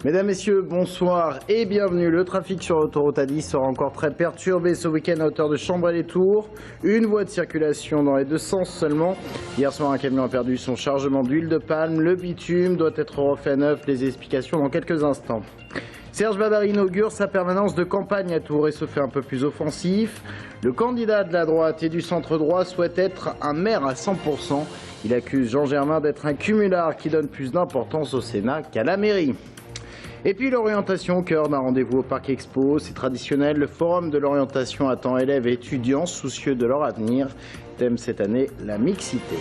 Mesdames, Messieurs, bonsoir et bienvenue. Le trafic sur l'autoroute A10 sera encore très perturbé ce week-end à hauteur de Chambray-les-Tours. Une voie de circulation dans les deux sens seulement. Hier soir, un camion a perdu son chargement d'huile de palme. Le bitume doit être refait à neuf. Les explications dans quelques instants. Serge Babary inaugure sa permanence de campagne à Tours et se fait un peu plus offensif. Le candidat de la droite et du centre droit souhaite être un maire à 100%. Il accuse Jean Germain d'être un cumulard qui donne plus d'importance au Sénat qu'à la mairie. Et puis l'orientation au cœur d'un rendez-vous au Parc Expo, c'est traditionnel, le forum de l'orientation attend élèves et étudiants soucieux de leur avenir. Thème cette année, la mixité.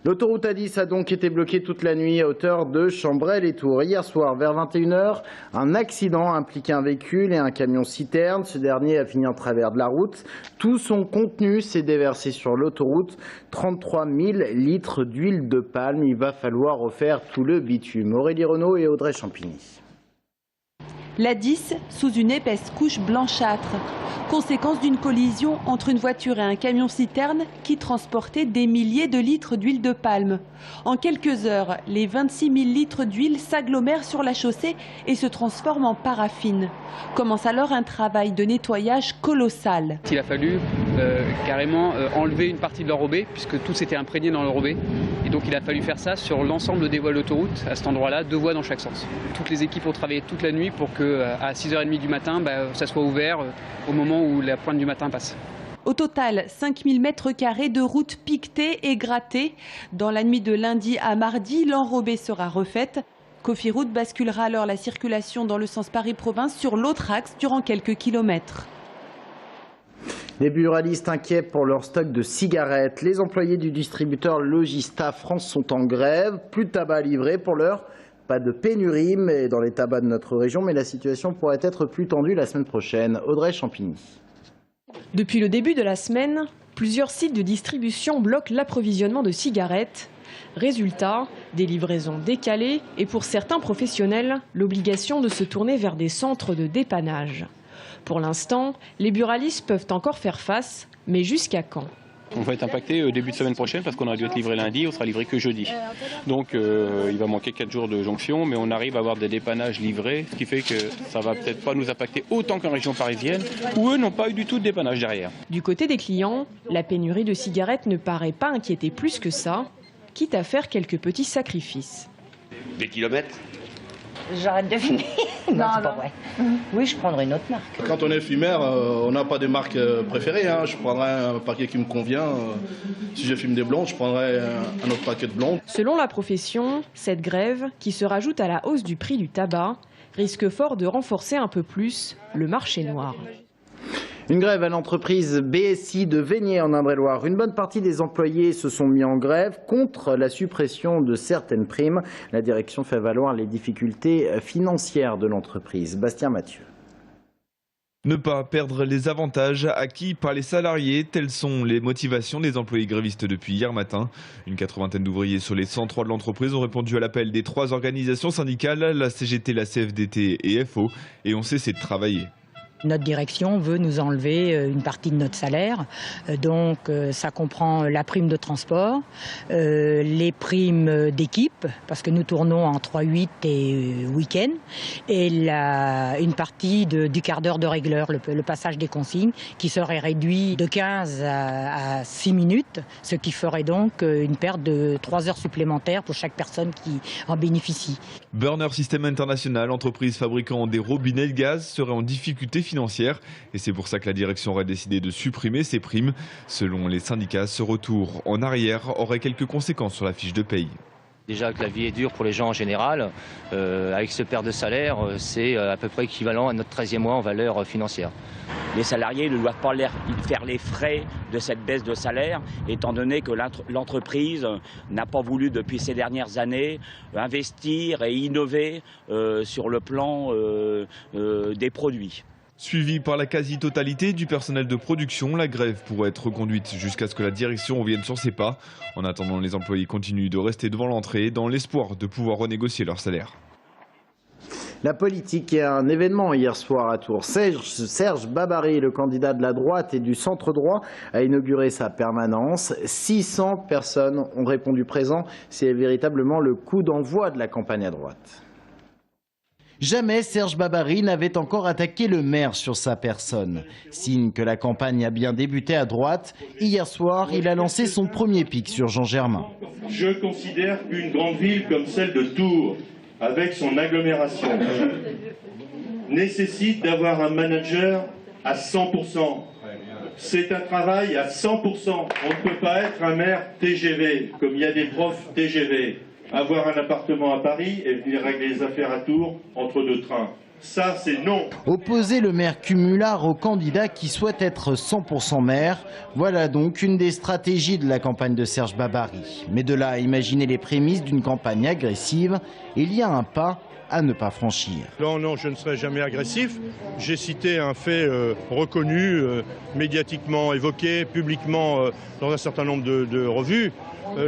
L'autoroute A10 a donc été bloquée toute la nuit à hauteur de Chambray-les-Tours. Hier soir, vers 21 h, un accident a impliqué un véhicule et un camion-citerne. Ce dernier a fini en travers de la route. Tout son contenu s'est déversé sur l'autoroute. 33 000 litres d'huile de palme. Il va falloir refaire tout le bitume. Aurélie Renaud et Audrey Champigny. L'A10 sous une épaisse couche blanchâtre. Conséquence d'une collision entre une voiture et un camion-citerne qui transportait des milliers de litres d'huile de palme. En quelques heures, les 26 000 litres d'huile s'agglomèrent sur la chaussée et se transforment en paraffine. Commence alors un travail de nettoyage colossal. Il a fallu carrément enlever une partie de l'enrobé puisque tout s'était imprégné dans l'enrobé. Et donc il a fallu faire ça sur l'ensemble des voies de l'autoroute, à cet endroit-là, 2 voies dans chaque sens. Toutes les équipes ont travaillé toute la nuit pour qu'à 6 h 30 du matin, ça soit ouvert au moment où la pointe du matin passe. Au total, 5000 m² de route piquetée et grattée. Dans la nuit de lundi à mardi, l'enrobée sera refaite. Cofiroute basculera alors la circulation dans le sens Paris-Province sur l'autre axe durant quelques kilomètres. Les buralistes inquiets pour leur stock de cigarettes. Les employés du distributeur Logista France sont en grève. Plus de tabac livré pour l'heure. Pas de pénurie mais dans les tabacs de notre région, mais la situation pourrait être plus tendue la semaine prochaine. Audrey Champigny. Depuis le début de la semaine, plusieurs sites de distribution bloquent l'approvisionnement de cigarettes. Résultat, des livraisons décalées et pour certains professionnels, l'obligation de se tourner vers des centres de dépannage. Pour l'instant, les buralistes peuvent encore faire face, mais jusqu'à quand ? On va être impacté au début de semaine prochaine parce qu'on aurait dû être livré lundi, on sera livré que jeudi. Donc il va manquer 4 jours de jonction, mais on arrive à avoir des dépannages livrés, ce qui fait que ça va peut-être pas nous impacter autant qu'en région parisienne, où eux n'ont pas eu du tout de dépannage derrière. Du côté des clients, la pénurie de cigarettes ne paraît pas inquiéter plus que ça, quitte à faire quelques petits sacrifices. Des kilomètres ? J'arrête de fumer. Non, c'est pas vrai. Oui, je prendrai une autre marque. Quand on est fumeur, on n'a pas de marque préférée. Je prendrai un paquet qui me convient. Si je fume des blondes, je prendrai un autre paquet de blondes. Selon la profession, cette grève, qui se rajoute à la hausse du prix du tabac, risque fort de renforcer un peu plus le marché noir. Une grève à l'entreprise BSI de Vénier en Indre-et-Loire. Une bonne partie des employés se sont mis en grève contre la suppression de certaines primes. La direction fait valoir les difficultés financières de l'entreprise. Bastien Mathieu. Ne pas perdre les avantages acquis par les salariés, telles sont les motivations des employés grévistes depuis hier matin. Une 80aine d'ouvriers sur les 103 de l'entreprise ont répondu à l'appel des 3 organisations syndicales, la CGT, la CFDT et FO, et ont cessé de travailler. Notre direction veut nous enlever une partie de notre salaire, donc ça comprend la prime de transport, les primes d'équipe, parce que nous tournons en 3-8 et week-end, et une partie du quart d'heure de régleur, le passage des consignes, qui serait réduit de 15 à 6 minutes, ce qui ferait donc une perte de 3 heures supplémentaires pour chaque personne qui en bénéficie. Burner System International, entreprise fabriquant des robinets de gaz, serait en difficulté financière et c'est pour ça que la direction aurait décidé de supprimer ces primes. Selon les syndicats, ce retour en arrière aurait quelques conséquences sur la fiche de paye. Déjà que la vie est dure pour les gens en général, avec ce perte de salaire, c'est à peu près équivalent à notre 13e mois en valeur financière. Les salariés ne doivent pas faire les frais de cette baisse de salaire, étant donné que l'entreprise n'a pas voulu depuis ces dernières années investir et innover sur le plan des produits. Suivie par la quasi-totalité du personnel de production, la grève pourrait être reconduite jusqu'à ce que la direction revienne sur ses pas. En attendant, les employés continuent de rester devant l'entrée dans l'espoir de pouvoir renégocier leur salaire. La politique est un événement hier soir à Tours. Serge Babary, le candidat de la droite et du centre droit, a inauguré sa permanence. 600 personnes ont répondu présent. C'est véritablement le coup d'envoi de la campagne à droite. Jamais Serge Babary n'avait encore attaqué le maire sur sa personne. Signe que la campagne a bien débuté à droite. Hier soir, il a lancé son premier pic sur Jean Germain. Je considère qu'une grande ville comme celle de Tours, avec son agglomération, nécessite d'avoir un manager à 100%. C'est un travail à 100%. On ne peut pas être un maire TGV, comme il y a des profs TGV. Avoir un appartement à Paris et venir régler les affaires à Tours entre deux trains. Ça, c'est non. Opposer le maire cumulard au candidat qui souhaite être 100% maire, voilà donc une des stratégies de la campagne de Serge Babary. Mais de là à imaginer les prémices d'une campagne agressive, il y a un pas à ne pas franchir. Non, je ne serai jamais agressif. J'ai cité un fait reconnu, médiatiquement évoqué, publiquement dans un certain nombre de revues.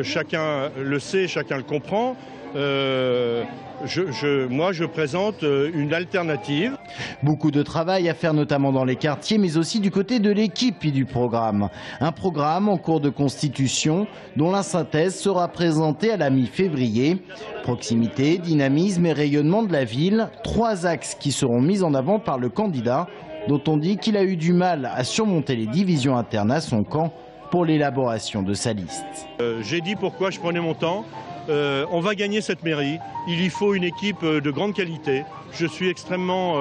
Chacun le sait, chacun le comprend. Moi, je présente une alternative. Beaucoup de travail à faire, notamment dans les quartiers, mais aussi du côté de l'équipe et du programme. Un programme en cours de constitution, dont la synthèse sera présentée à la mi-février. Proximité, dynamisme et rayonnement de la ville, 3 axes qui seront mis en avant par le candidat, dont on dit qu'il a eu du mal à surmonter les divisions internes à son camp pour l'élaboration de sa liste. J'ai dit pourquoi je prenais mon temps. On va gagner cette mairie. Il y faut une équipe de grande qualité. Je suis extrêmement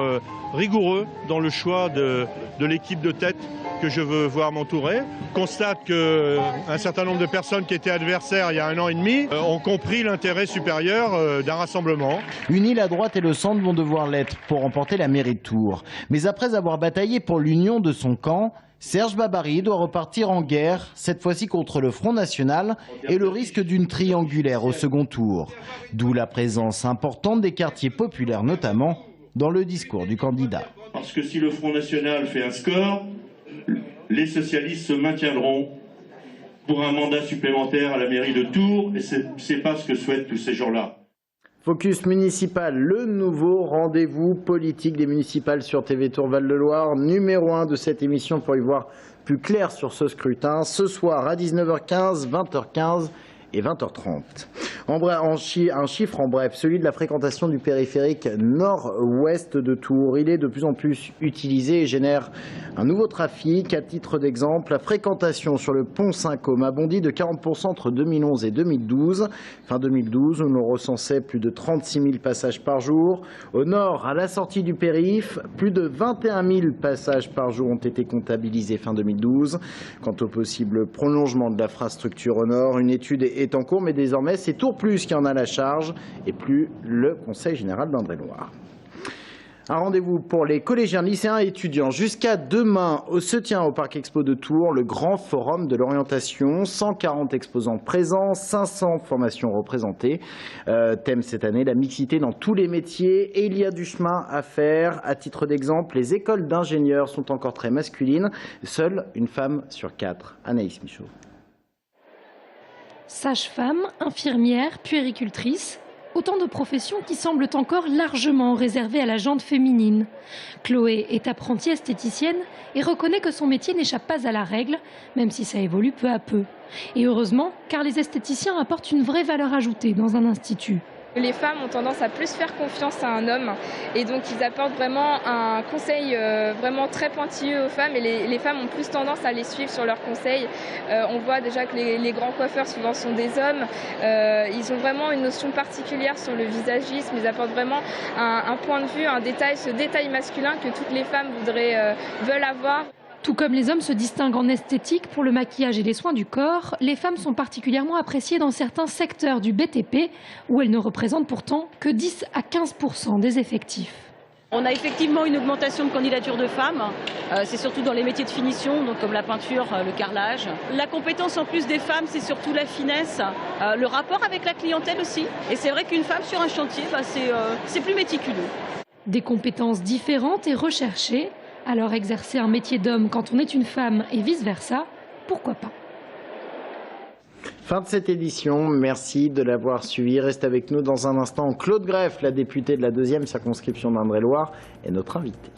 rigoureux dans le choix de l'équipe de tête que je veux voir m'entourer. Constate qu'un certain nombre de personnes qui étaient adversaires il y a 1 an et demi ont compris l'intérêt supérieur d'un rassemblement. Unis, la droite et le centre vont devoir l'être pour remporter la mairie de Tours. Mais après avoir bataillé pour l'union de son camp, Serge Babary doit repartir en guerre, cette fois-ci contre le Front National et le risque d'une triangulaire au second tour. D'où la présence importante des quartiers populaires, notamment dans le discours du candidat. Parce que si le Front National fait un score, les socialistes se maintiendront pour un mandat supplémentaire à la mairie de Tours, et c'est pas ce que souhaitent tous ces gens-là. Focus municipal, le nouveau rendez-vous politique des municipales sur TV Tours Val-de-Loire, numéro 1 de cette émission pour y voir plus clair sur ce scrutin, ce soir à 19h15, 20h15 et 20h30. Un chiffre en bref, celui de la fréquentation du périphérique nord-ouest de Tours. Il est de plus en plus utilisé et génère un nouveau trafic. À titre d'exemple, la fréquentation sur le pont Saint-Côme a bondi de 40% entre 2011 et 2012. Fin 2012, on recensait plus de 36 000 passages par jour. Au nord, à la sortie du périph', plus de 21 000 passages par jour ont été comptabilisés fin 2012. Quant au possible prolongement de l'infrastructure au nord, une étude est en cours, mais désormais c'est Tours Plus qui en a la charge et plus le Conseil général d'Indre-et-Loire. Un rendez-vous pour les collégiens, lycéens et étudiants. Jusqu'à demain, se tient au Parc Expo de Tours le grand forum de l'orientation. 140 exposants présents, 500 formations représentées. Thème cette année, la mixité dans tous les métiers. Et il y a du chemin à faire. À titre d'exemple, les écoles d'ingénieurs sont encore très masculines. Seule une femme sur 4. Anaïs Michaud. Sage-femme, infirmière, puéricultrice, autant de professions qui semblent encore largement réservées à la gente féminine. Chloé est apprentie esthéticienne et reconnaît que son métier n'échappe pas à la règle, même si ça évolue peu à peu. Et heureusement, car les esthéticiens apportent une vraie valeur ajoutée dans un institut. Les femmes ont tendance à plus faire confiance à un homme et donc ils apportent vraiment un conseil vraiment très pointilleux aux femmes et les femmes ont plus tendance à les suivre sur leurs conseils. On voit déjà que les grands coiffeurs souvent sont des hommes. Ils ont vraiment une notion particulière sur le visagisme. Ils apportent vraiment un point de vue, un détail, ce détail masculin que toutes les femmes veulent avoir. Tout comme les hommes se distinguent en esthétique pour le maquillage et les soins du corps, les femmes sont particulièrement appréciées dans certains secteurs du BTP, où elles ne représentent pourtant que 10 à 15% des effectifs. On a effectivement une augmentation de candidatures de femmes, c'est surtout dans les métiers de finition, donc comme la peinture, le carrelage. La compétence en plus des femmes, c'est surtout la finesse, le rapport avec la clientèle aussi. Et c'est vrai qu'une femme sur un chantier, c'est plus méticuleux. Des compétences différentes et recherchées. Alors exercer un métier d'homme quand on est une femme et vice-versa, pourquoi pas? Fin de cette édition, merci de l'avoir suivi. Reste avec nous dans un instant. Claude Greff, la députée de la 2e circonscription d'Indre-et-Loire, est notre invitée.